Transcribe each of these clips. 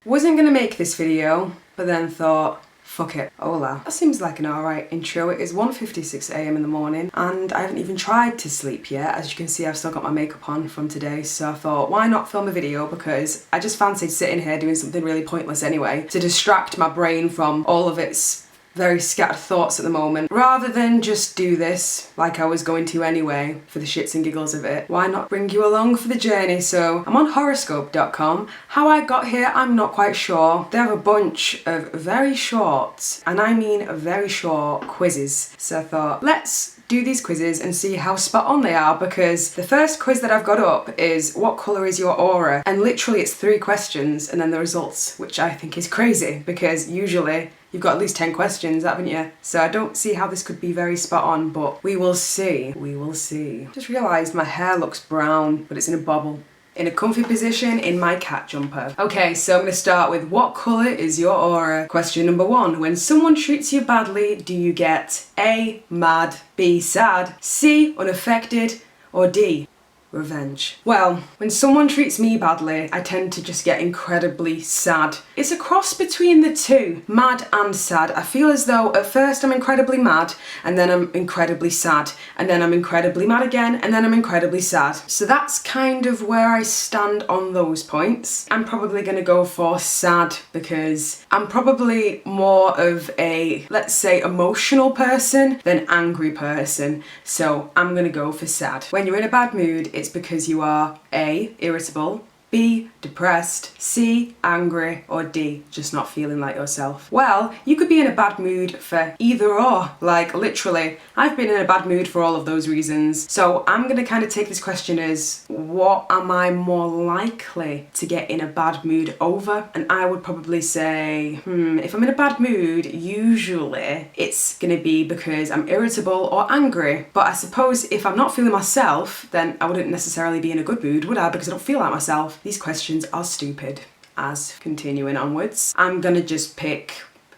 Wasn't gonna make this video, but then thought, fuck it. Hola. That seems like an alright intro. It is 1:56 AM in the morning and I haven't even tried to sleep yet. As you can see, I've still got my makeup on from today, so I thought, why not film a video, because I just fancied sitting here doing something really pointless anyway to distract my brain from all of its very scattered thoughts at the moment. Rather than just do this like I was going to anyway for the shits and giggles of it, why not bring you along for the journey? So I'm on horoscope.com. How I got here, I'm not quite sure. They have a bunch of very short, and I mean very short, quizzes. So I thought, let's do these quizzes and see how spot on they are, because the first quiz that I've got up is what colour is your aura? And literally it's 3 questions and then the results, which I think is crazy because usually you've got at least 10 questions, haven't you? So I don't see how this could be very spot on, but we will see. We will see. Just realised my hair looks brown, but it's in a bobble. In a comfy position in my cat jumper. Okay, so I'm going to start with what colour is your aura? Question number 1. When someone treats you badly, do you get A, mad, B, sad, C, unaffected, or D, revenge? Well, when someone treats me badly, I tend to just get incredibly sad. It's a cross between the two, mad and sad. I feel as though at first I'm incredibly mad, and then I'm incredibly sad, and then I'm incredibly mad again, and then I'm incredibly sad. So that's kind of where I stand on those points. I'm probably gonna go for sad because I'm probably more of a, let's say, emotional person than angry person. So I'm gonna go for sad. When you're in a bad mood, it's because you are A, irritable, B, depressed, C, angry, or D, just not feeling like yourself. Well, you could be in a bad mood for either or, like literally. I've been in a bad mood for all of those reasons. So I'm gonna kind of take this question as, what am I more likely to get in a bad mood over? And I would probably say, if I'm in a bad mood, usually it's gonna be because I'm irritable or angry. But I suppose if I'm not feeling myself, then I wouldn't necessarily be in a good mood, would I? Because I don't feel like myself. These questions are stupid. As continuing onwards, I'm gonna just pick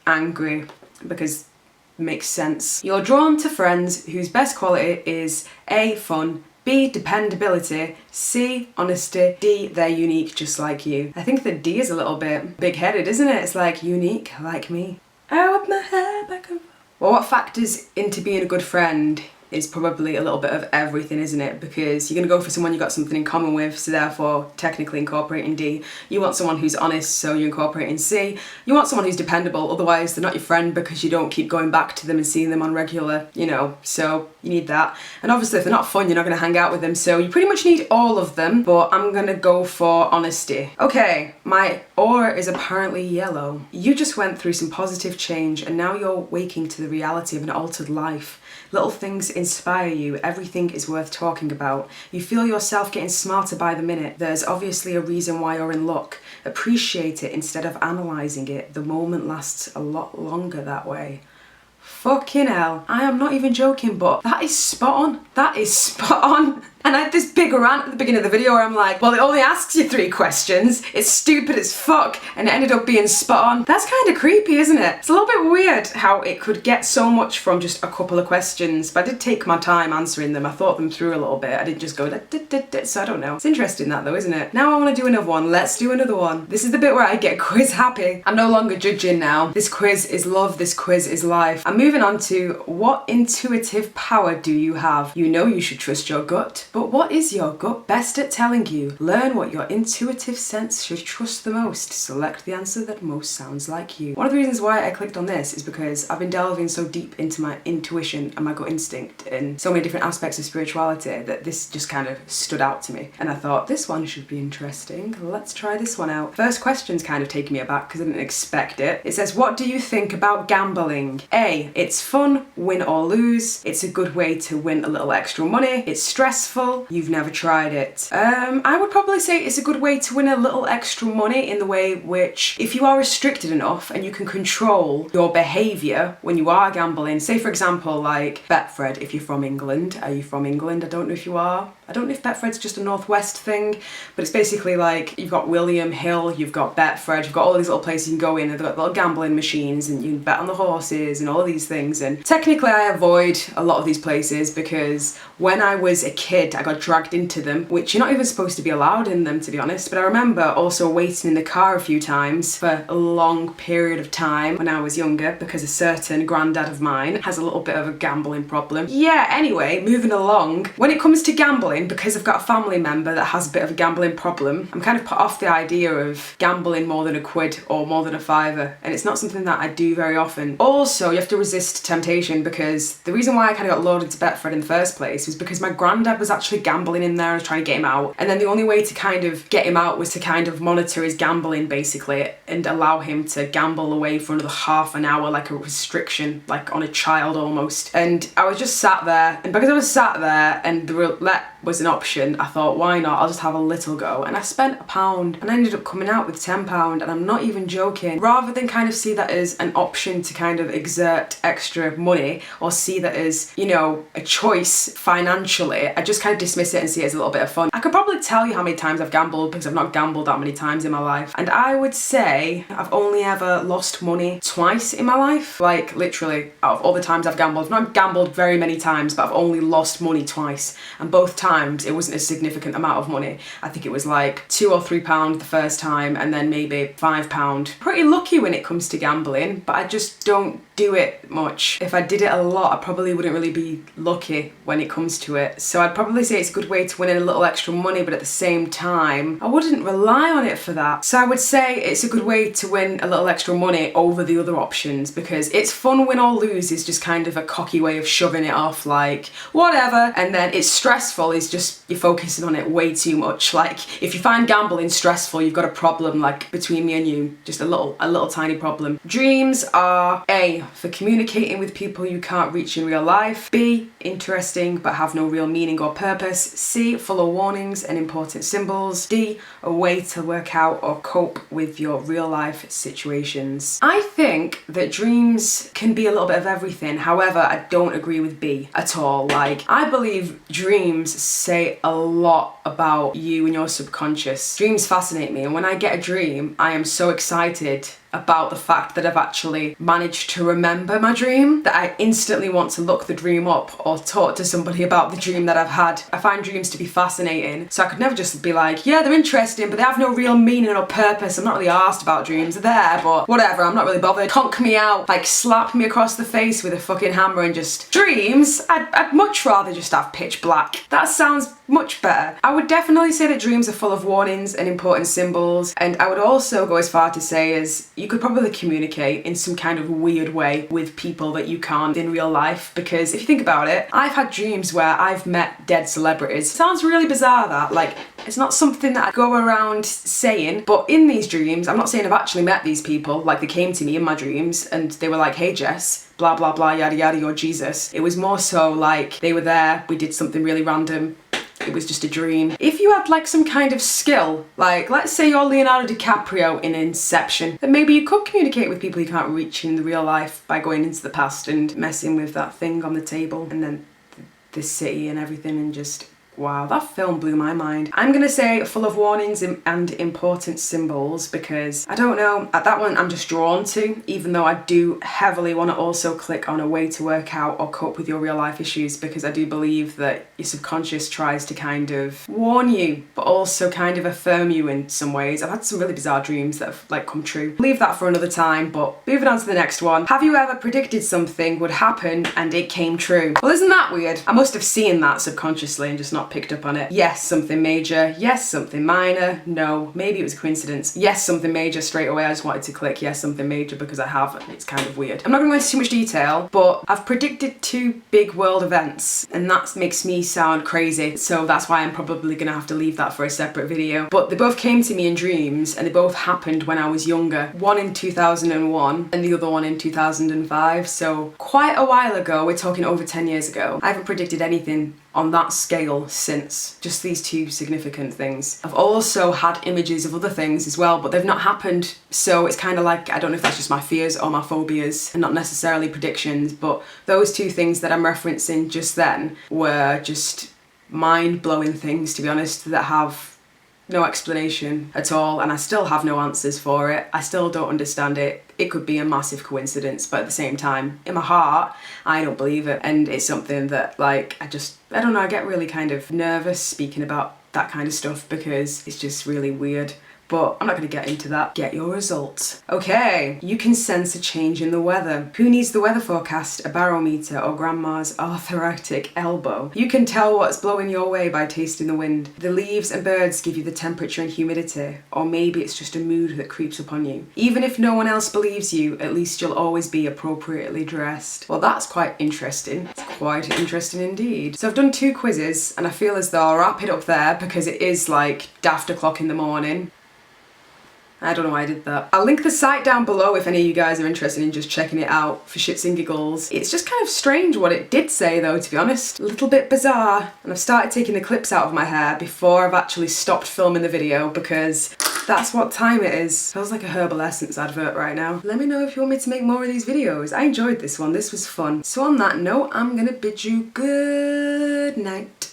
angry because it makes sense. You're drawn to friends whose best quality is A, fun, B, dependability, C, honesty, D, they're unique just like you. I think that D is a little bit big-headed, isn't it? It's like unique, like me. I whip my hair back and forth. Well, what factors into being a good friend is probably a little bit of everything, isn't it? Because you're gonna go for someone you've got something in common with, so therefore technically incorporating D. You want someone who's honest, so you're incorporating C. You want someone who's dependable, otherwise they're not your friend because you don't keep going back to them and seeing them on regular, you know, so you need that. And obviously if they're not fun, you're not gonna hang out with them, so you pretty much need all of them, but I'm gonna go for honesty. Okay, my aura is apparently yellow. You just went through some positive change and now you're waking to the reality of an altered life. Little things inspire you, everything is worth talking about. You feel yourself getting smarter by the minute. There's obviously a reason why you're in luck. Appreciate it instead of analysing it. The moment lasts a lot longer that way. Fucking hell, I am not even joking, but that is spot on. That is spot on. And I had this big rant at the beginning of the video where I'm like, well, it only asks you 3 questions. It's stupid as fuck. And it ended up being spot on. That's kind of creepy, isn't it? It's a little bit weird how it could get so much from just a couple of questions. But I did take my time answering them. I thought them through a little bit. I didn't just go, so I don't know. It's interesting that though, isn't it? Now I want to do another one. Let's do another one. This is the bit where I get quiz happy. I'm no longer judging now. This quiz is love. This quiz is life. I'm moving on to, what intuitive power do you have? You know you should trust your gut. But what is your gut best at telling you? Learn what your intuitive sense should trust the most. Select the answer that most sounds like you. One of the reasons why I clicked on this is because I've been delving so deep into my intuition and my gut instinct and so many different aspects of spirituality that this just kind of stood out to me. And I thought, this one should be interesting. Let's try this one out. First question's kind of taking me aback because I didn't expect it. It says, what do you think about gambling? A, it's fun, win or lose. It's a good way to win a little extra money. It's stressful. You've never tried it. I would probably say it's a good way to win a little extra money in the way which, if you are restricted enough and you can control your behaviour when you are gambling, say for example like Betfred, if you're from England. Are you from England? I don't know if you are. I don't know if Betfred's just a Northwest thing, but it's basically like you've got William Hill, you've got Betfred, you've got all these little places you can go in, and they've got little gambling machines and you can bet on the horses and all of these things. And technically I avoid a lot of these places because when I was a kid I got dragged into them, which you're not even supposed to be allowed in them, to be honest. But I remember also waiting in the car a few times for a long period of time when I was younger because a certain granddad of mine has a little bit of a gambling problem. Yeah, anyway, moving along. When it comes to gambling, because I've got a family member that has a bit of a gambling problem, I'm kind of put off the idea of gambling more than £1 or more than a fiver, and it's not something that I do very often. Also, you have to resist temptation, because the reason why I kind of got loaded to Betfred in the first place was because my granddad was actually gambling in there and was trying to get him out, and then the only way to kind of get him out was to kind of monitor his gambling basically and allow him to gamble away for another half an hour, like a restriction, like on a child almost. And I was just sat there, and because I was sat there and the roulette was an option, I thought, why not? I'll just have a little go. And I spent £1 and I ended up coming out with £10, and I'm not even joking. Rather than kind of see that as an option to kind of exert extra money or see that as, you know, a choice financially, I just kind of dismiss it and see it as a little bit of fun. I could probably tell you how many times I've gambled because I've not gambled that many times in my life. And I would say I've only ever lost money twice in my life. Like literally, out of all the times I've gambled, I've not gambled very many times, but I've only lost money twice. And both times it wasn't a significant amount of money. I think it was like £2 or £3 the first time and then maybe £5. Pretty lucky when it comes to gambling, but I just don't do it much. If I did it a lot, I probably wouldn't really be lucky when it comes to it. So I'd probably say it's a good way to win in a little extra money, but at the same time, I wouldn't rely on it for that. So I would say it's a good way to win a little extra money over the other options, because it's fun win or lose is just kind of a cocky way of shoving it off like whatever, and then it's stressful is just you're focusing on it way too much. Like if you find gambling stressful, you've got a problem, like between me and you, just a little tiny problem. Dreams are A, for communicating with people you can't reach in real life. B, interesting but have no real meaning or purpose. C, full of warnings and important symbols. D, a way to work out or cope with your real life situations. I think that dreams can be a little bit of everything. However, I don't agree with B at all. Like, I believe dreams say a lot about you and your subconscious. Dreams fascinate me, and when I get a dream, I am so excited about the fact that I've actually managed to remember my dream that I instantly want to look the dream up or talk to somebody about the dream that I've had. I find dreams to be fascinating, so I could never just be like, yeah, they're interesting, but they have no real meaning or purpose. I'm not really arsed about dreams. They're there, but whatever, I'm not really bothered. Conk me out, like slap me across the face with a fucking hammer and just... Dreams? I'd much rather just have pitch black. That sounds much better. I would definitely say that dreams are full of warnings and important symbols, and I would also go as far to say as you could probably communicate in some kind of weird way with people that you can't in real life, because if you think about it, I've had dreams where I've met dead celebrities. It sounds really bizarre that, like, it's not something that I go around saying, but in these dreams, I'm not saying I've actually met these people, like they came to me in my dreams and they were like, hey Jess, blah blah blah, yada yada, you're Jesus. It was more so like they were there, we did something really random, it was just a dream. If you had like some kind of skill, like let's say you're Leonardo DiCaprio in Inception, then maybe you could communicate with people you can't reach in the real life by going into the past and messing with that thing on the table and then the city and everything, and just... Wow, that film blew my mind. I'm gonna say full of warnings and important symbols because, I don't know, at that one I'm just drawn to, even though I do heavily want to also click on a way to work out or cope with your real life issues, because I do believe that your subconscious tries to kind of warn you, but also kind of affirm you in some ways. I've had some really bizarre dreams that have like come true. Leave that for another time, but moving on to the next one. Have you ever predicted something would happen and it came true? Well, isn't that weird? I must have seen that subconsciously and just not picked up on it. Yes, something major. Yes, something minor. No, maybe it was a coincidence. Yes, something major straight away. I just wanted to click yes, something major because I have, and it's kind of weird. I'm not going to go into too much detail, but I've predicted 2 big world events, and that makes me sound crazy, so that's why I'm probably going to have to leave that for a separate video. But they both came to me in dreams, and they both happened when I was younger. One in 2001 and the other one in 2005, so quite a while ago. We're talking over 10 years ago. I haven't predicted anything on that scale since, just these 2 significant things. I've also had images of other things as well, but they've not happened, so it's kind of like, I don't know if that's just my fears or my phobias and not necessarily predictions, but those 2 things that I'm referencing just then were just mind-blowing things, to be honest, that have no explanation at all, and I still have no answers for it. I still don't understand it. It could be a massive coincidence, but at the same time, in my heart, I don't believe it. And it's something that, like, I don't know, I get really kind of nervous speaking about that kind of stuff because it's just really weird. But I'm not going to get into that. Get your results. Okay, you can sense a change in the weather. Who needs the weather forecast, a barometer, or grandma's arthritic elbow? You can tell what's blowing your way by tasting the wind. The leaves and birds give you the temperature and humidity, or maybe it's just a mood that creeps upon you. Even if no one else believes you, at least you'll always be appropriately dressed. Well, that's quite interesting. It's quite interesting indeed. So I've done 2 quizzes, and I feel as though I'll wrap it up there because it is like daft o'clock in the morning. I don't know why I did that. I'll link the site down below if any of you guys are interested in just checking it out for shits and giggles. It's just kind of strange what it did say though, to be honest. A little bit bizarre. And I've started taking the clips out of my hair before I've actually stopped filming the video because that's what time it is. Feels like a Herbal Essence advert right now. Let me know if you want me to make more of these videos. I enjoyed this one, this was fun. So on that note, I'm gonna bid you good night.